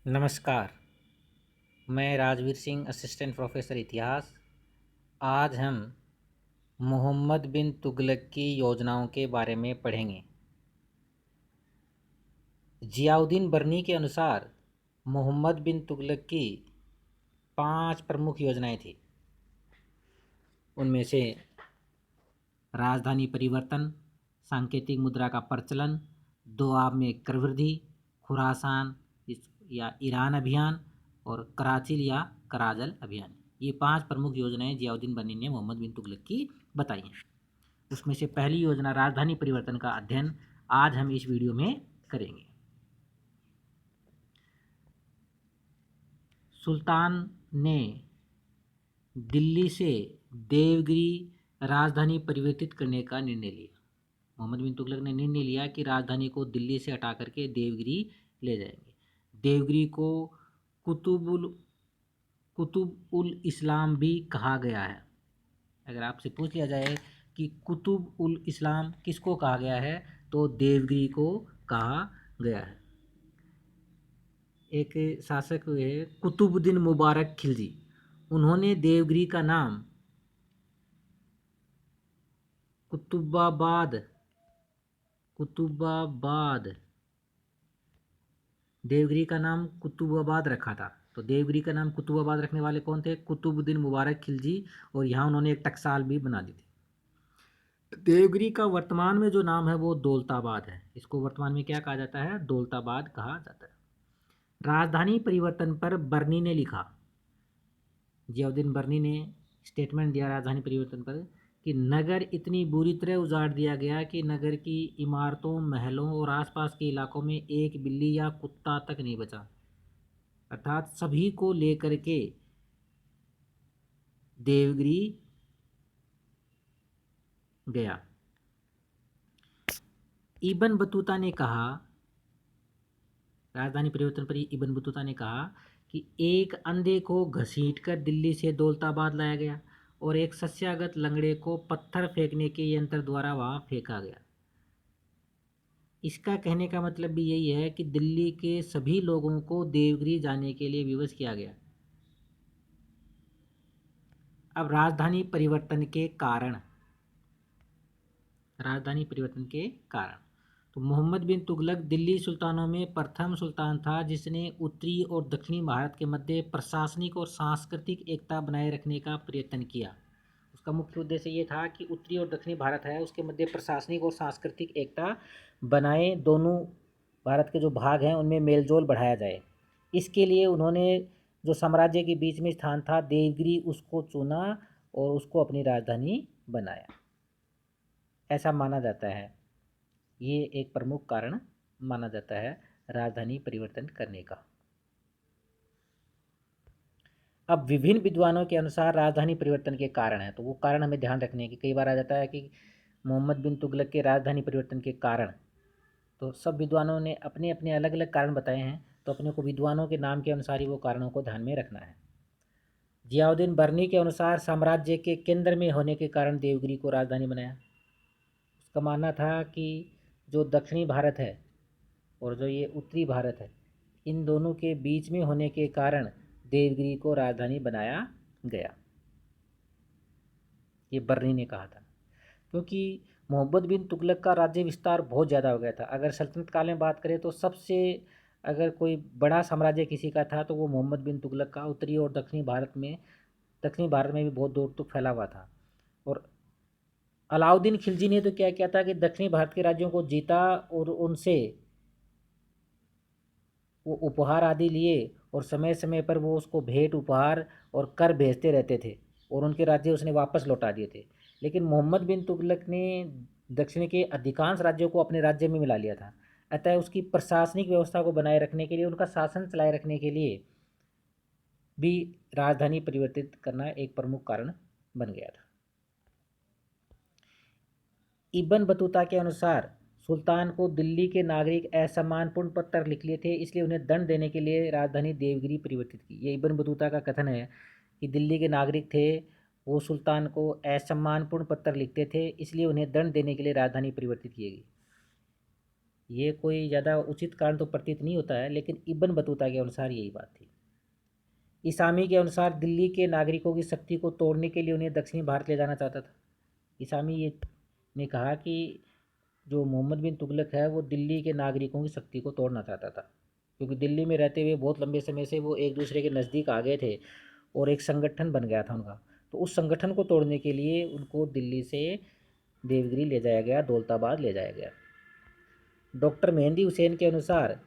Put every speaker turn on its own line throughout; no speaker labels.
नमस्कार। मैं Rajveer Singh, assistant professor इतिहास। आज हम मोहम्मद बिन तुगलक की योजनाओं के बारे में पढ़ेंगे। जियाउद्दीन बर्नी के अनुसार मोहम्मद बिन तुगलक की 5 प्रमुख योजनाएं थी। उनमें से राजधानी परिवर्तन, सांकेतिक मुद्रा का प्रचलन, दोआब में कर वृद्धि, खुरासान या ईरान अभियान और कराचिल या कराजल अभियान। ये 5 प्रमुख योजनाएं जियाउद्दीन बनी ने मोहम्मद बिन तुगलक की बताई हैं। उसमें से पहली योजना राजधानी परिवर्तन का अध्ययन आज हम इस वीडियो में करेंगे। सुल्तान ने दिल्ली से देवगिरी राजधानी परिवर्तित करने का निर्णय लिया। मोहम्मद बिन तुगलक ने निर्णय लिया कि राजधानी को दिल्ली से हटा करके देवगिरी ले जाएंगे। देवगिरी को कुतुब उल इस्लाम भी कहा गया है। अगर आपसे पूछ लिया जाए कि कुतुब उल इस्लाम किसको कहा गया है, तो देवगिरी को कहा गया है। एक शासक हुए कुतुबुद्दीन मुबारक खिलजी, उन्होंने देवगिरी का नाम कुतुबाबाद देवगिरी का नाम कुतुबाबाद रखा था। तो देवगिरी का नाम कुतुबाबाद रखने वाले कौन थे? कुतुबुद्दीन मुबारक खिलजी। और यहाँ उन्होंने एक टकसाल भी बना दी थी। देवगिरी का वर्तमान में जो नाम है वो दौलताबाद है। इसको वर्तमान में क्या कहा जाता है? दौलताबाद कहा जाता है। राजधानी परिवर्तन पर बर्नी ने लिखा, जियाउद्दीन बर्नी ने स्टेटमेंट दिया राजधानी परिवर्तन पर कि नगर इतनी बुरी तरह उजाड़ दिया गया कि नगर की इमारतों, महलों और आसपास के इलाकों में एक बिल्ली या कुत्ता तक नहीं बचा। अर्थात सभी को लेकर के देवगिरी गया। इब्न बतूता ने कहा, राजधानी परिवर्तन पर इब्न बतूता ने कहा कि एक अंधे को घसीटकर दिल्ली से दौलताबाद लाया गया और एक सस्यागत लंगड़े को पत्थर फेंकने के यंत्र द्वारा वहां फेंका गया। इसका कहने का मतलब भी यही है कि दिल्ली के सभी लोगों को देवगिरी जाने के लिए विवश किया गया। अब राजधानी परिवर्तन के कारण, तो मोहम्मद बिन तुगलक दिल्ली सुल्तानों में प्रथम सुल्तान था जिसने उत्तरी और दक्षिणी भारत के मध्य प्रशासनिक और सांस्कृतिक एकता बनाए रखने का प्रयत्न किया। उसका मुख्य उद्देश्य ये था कि उत्तरी और दक्षिणी भारत है उसके मध्य प्रशासनिक और सांस्कृतिक एकता बनाए, दोनों भारत के जो भाग हैं उनमें मेलजोल बढ़ाया जाए। इसके लिए उन्होंने जो साम्राज्य के बीच में स्थान था देवगिरी, उसको चुना और उसको अपनी राजधानी बनाया, ऐसा माना जाता है। ये एक प्रमुख कारण माना जाता है राजधानी परिवर्तन करने का। अब विभिन्न विद्वानों के अनुसार राजधानी परिवर्तन के कारण है, तो वो कारण हमें ध्यान रखने की। कई बार आ जाता है कि मोहम्मद बिन तुगलक के राजधानी परिवर्तन के कारण, तो सब विद्वानों ने अपने अपने अलग अलग कारण बताए हैं, तो अपने को विद्वानों के नाम के अनुसार ही वो कारणों को ध्यान में रखना है। जियाउद्दीन बर्नी के अनुसार साम्राज्य के केंद्र में होने के कारण देवगिरी को राजधानी बनाया। उसका मानना था कि जो दक्षिणी भारत है और जो ये उत्तरी भारत है, इन दोनों के बीच में होने के कारण देवगिरी को राजधानी बनाया गया। ये बर्नी ने कहा था, क्योंकि मोहम्मद बिन तुगलक का राज्य विस्तार बहुत ज़्यादा हो गया था। अगर सल्तनत काल में बात करें तो सबसे अगर कोई बड़ा साम्राज्य किसी का था तो वो मोहम्मद बिन तुगलक का उत्तरी और दक्षिणी भारत में भी बहुत दूर तक फैला हुआ था। और अलाउद्दीन खिलजी ने तो क्या किया था कि दक्षिणी भारत के राज्यों को जीता और उनसे वो उपहार आदि लिए और समय समय पर वो उसको भेंट, उपहार और कर भेजते रहते थे और उनके राज्य उसने वापस लौटा दिए थे। लेकिन मोहम्मद बिन तुगलक ने दक्षिण के अधिकांश राज्यों को अपने राज्य में मिला लिया था। अतः उसकी प्रशासनिक व्यवस्था को बनाए रखने के लिए, उनका शासन चलाए रखने के लिए भी राजधानी परिवर्तित करना एक प्रमुख कारण बन गया था। इब्न बतूता के अनुसार सुल्तान को दिल्ली के नागरिक असम्मानपूर्ण पत्र लिख लिए थे, इसलिए उन्हें दंड देने के लिए राजधानी देवगिरी परिवर्तित की। ये इब्न बतूता का कथन है कि दिल्ली के नागरिक थे, वो सुल्तान को असम्मानपूर्ण पत्र लिखते थे, इसलिए उन्हें दंड देने के लिए राजधानी परिवर्तित की गई। ये कोई ज़्यादा उचित कारण तो प्रतीत नहीं होता है, लेकिन इब्न बतूता के अनुसार यही बात थी। ईसामी के अनुसार दिल्ली के नागरिकों की शक्ति को तोड़ने के लिए उन्हें दक्षिणी भारत ले जाना चाहता था। ईसामी ये ने कहा कि जो मोहम्मद बिन तुगलक है वो दिल्ली के नागरिकों की शक्ति को तोड़ना चाहता था, क्योंकि दिल्ली में रहते हुए बहुत लंबे समय से वो एक दूसरे के नज़दीक आ गए थे और एक संगठन बन गया था उनका। तो उस संगठन को तोड़ने के लिए उनको दिल्ली से देवगिरी ले जाया गया, दौलताबाद ले जाया गया। डॉक्टर मेहंदी हुसैन के अनुसार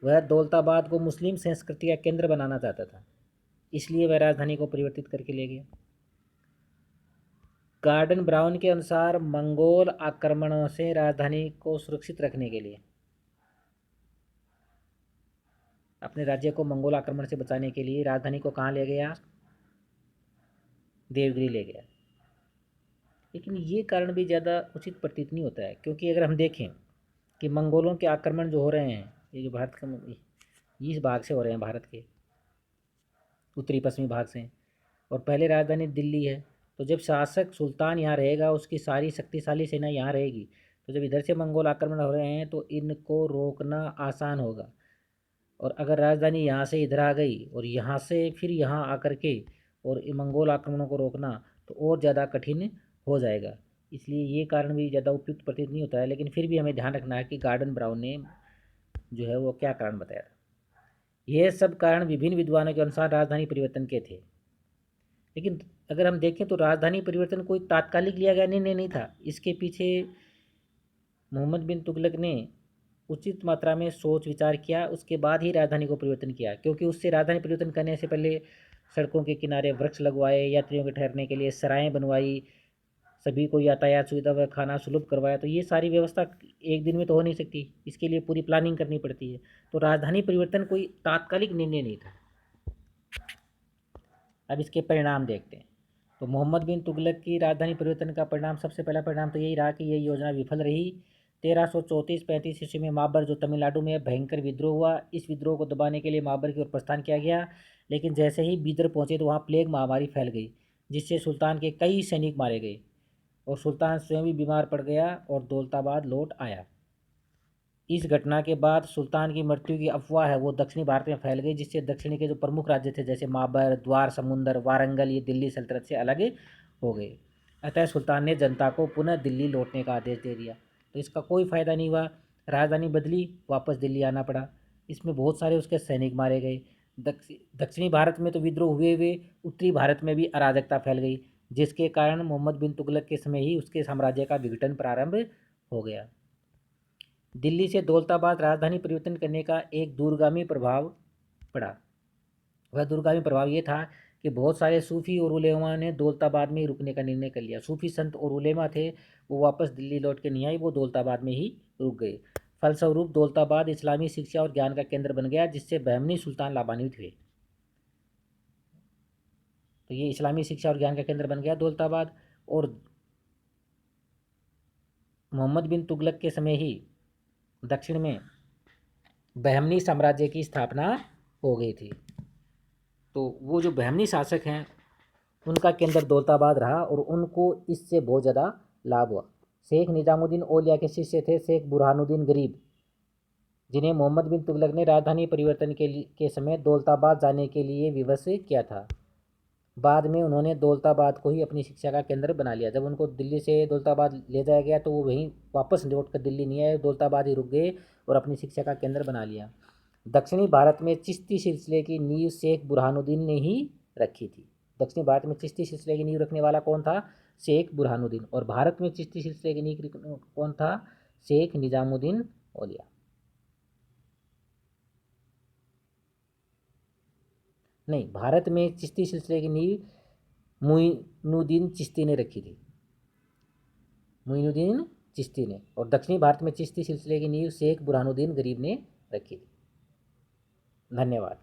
वह दौलताबाद को मुस्लिम संस्कृति का केंद्र बनाना चाहता था, इसलिए वह राजधानी को परिवर्तित करके ले गया। गार्डन ब्राउन के अनुसार मंगोल आक्रमणों से राजधानी को सुरक्षित रखने के लिए, अपने राज्य को मंगोल आक्रमण से बचाने के लिए राजधानी को कहाँ ले गया? देवगिरी ले गया। लेकिन ये कारण भी ज़्यादा उचित प्रतीत नहीं होता है, क्योंकि अगर हम देखें कि मंगोलों के आक्रमण जो हो रहे हैं, ये जो भारत का इस भाग से हो रहे हैं, भारत के उत्तरी पश्चिमी भाग से, और पहले राजधानी दिल्ली है, तो जब शासक सुल्तान यहाँ रहेगा, उसकी सारी शक्तिशाली सेना यहाँ रहेगी, तो जब इधर से मंगोल आक्रमण हो रहे हैं तो इनको रोकना आसान होगा। और अगर राजधानी यहाँ से इधर आ गई और यहाँ से फिर यहाँ आकर के और मंगोल आक्रमणों को रोकना तो और ज़्यादा कठिन हो जाएगा। इसलिए ये कारण भी ज़्यादा उपयुक्त प्रतीत नहीं होता है, लेकिन फिर भी हमें ध्यान रखना है कि गार्डन ब्राउन ने जो है वो क्या कारण बताया था। यह सब कारण विभिन्न विद्वानों के अनुसार राजधानी परिवर्तन के थे। लेकिन अगर हम देखें तो राजधानी परिवर्तन कोई तात्कालिक लिया गया निर्णय नहीं था। इसके पीछे मोहम्मद बिन तुगलक ने उचित मात्रा में सोच विचार किया, उसके बाद ही राजधानी को परिवर्तन किया, क्योंकि उससे राजधानी परिवर्तन करने से पहले सड़कों के किनारे वृक्ष लगवाए, यात्रियों के ठहरने के लिए सराएं बनवाई, सभी को यातायात सुविधा व खाना सुलभ करवाया। तो ये सारी व्यवस्था एक दिन में तो हो नहीं सकती, इसके लिए पूरी प्लानिंग करनी पड़ती है। तो राजधानी परिवर्तन कोई तात्कालिक निर्णय नहीं था। अब इसके परिणाम देखते हैं। तो मोहम्मद बिन तुगलक की राजधानी परिवर्तन का परिणाम, सबसे पहला परिणाम तो यही रहा कि यह योजना विफल रही। 1334-35 ईस्वी में माबर जो तमिलनाडु में भयंकर विद्रोह हुआ, इस विद्रोह को दबाने के लिए माबर की ओर प्रस्थान किया गया। लेकिन जैसे ही बीदर पहुंचे तो वहाँ प्लेग महामारी फैल गई, जिससे सुल्तान के कई सैनिक मारे गए और सुल्तान स्वयं भी बीमार पड़ गया और दौलताबाद लौट आया। इस घटना के बाद सुल्तान की मृत्यु की अफवाह है वो दक्षिणी भारत में फैल गई, जिससे दक्षिणी के जो प्रमुख राज्य थे जैसे माबर, द्वार समुंदर, वारंगल, ये दिल्ली सल्तनत से अलग हो गए। अतः सुल्तान ने जनता को पुनः दिल्ली लौटने का आदेश दे दिया। तो इसका कोई फ़ायदा नहीं हुआ, राजधानी बदली, वापस दिल्ली आना पड़ा। इसमें बहुत सारे उसके सैनिक मारे गए। दक्षिणी भारत में तो विद्रोह हुए हुए उत्तरी भारत में भी अराजकता फैल गई, जिसके कारण मोहम्मद बिन तुगलक के समय ही उसके साम्राज्य का विघटन प्रारंभ हो गया। दिल्ली से दौलताबाद राजधानी परिवर्तन करने का एक दूरगामी प्रभाव पड़ा। वह दूरगामी प्रभाव ये था कि बहुत सारे सूफ़ी और उलेमा ने दौलताबाद में ही रुकने का निर्णय कर लिया। सूफ़ी संत और उलेमा थे, वो वापस दिल्ली लौट के नहीं आए, वो दौलताबाद में ही रुक गए। फलस्वरूप दौलताबाद इस्लामी शिक्षा और ज्ञान का केंद्र बन गया, जिससे बहमनी सुल्तान लाभान्वित हुए। तो ये इस्लामी शिक्षा और ज्ञान का केंद्र बन गया दौलताबाद। और मोहम्मद बिन तुगलक के समय ही दक्षिण में बहमनी साम्राज्य की स्थापना हो गई थी। तो वो जो बहमनी शासक हैं उनका केंद्र दौलताबाद रहा और उनको इससे बहुत ज़्यादा लाभ हुआ। शेख निजामुद्दीन औलिया के शिष्य थे शेख बुरहानुद्दीन गरीब, जिन्हें मोहम्मद बिन तुगलक ने राजधानी परिवर्तन के समय दौलताबाद जाने के लिए विवश किया था। बाद में उन्होंने दौलताबाद को ही अपनी शिक्षा का केंद्र बना लिया। जब उनको दिल्ली से दौलताबाद ले जाया गया तो वो वहीं वापस लौट कर दिल्ली नहीं आए, दौलताबाद ही रुक गए और अपनी शिक्षा का केंद्र बना लिया। दक्षिणी भारत में चिश्ती सिलसिले की नींव शेख बुरहानुद्दीन ने ही रखी थी। दक्षिणी भारत में चिश्ती सिलसिले की नींव रखने वाला कौन था? शेख बुरहानुद्दीन। और भारत में चिश्ती सिलसिले की नींव कौन था? शेख निजामुद्दीन औलिया। नहीं, भारत में चिश्ती सिलसिले की नींव मुइनुद्दीन चिश्ती ने रखी थी, मुइनुद्दीन चिश्ती ने। और दक्षिणी भारत में चिश्ती सिलसिले की नींव शेख बुरहानुद्दीन गरीब ने रखी थी। धन्यवाद।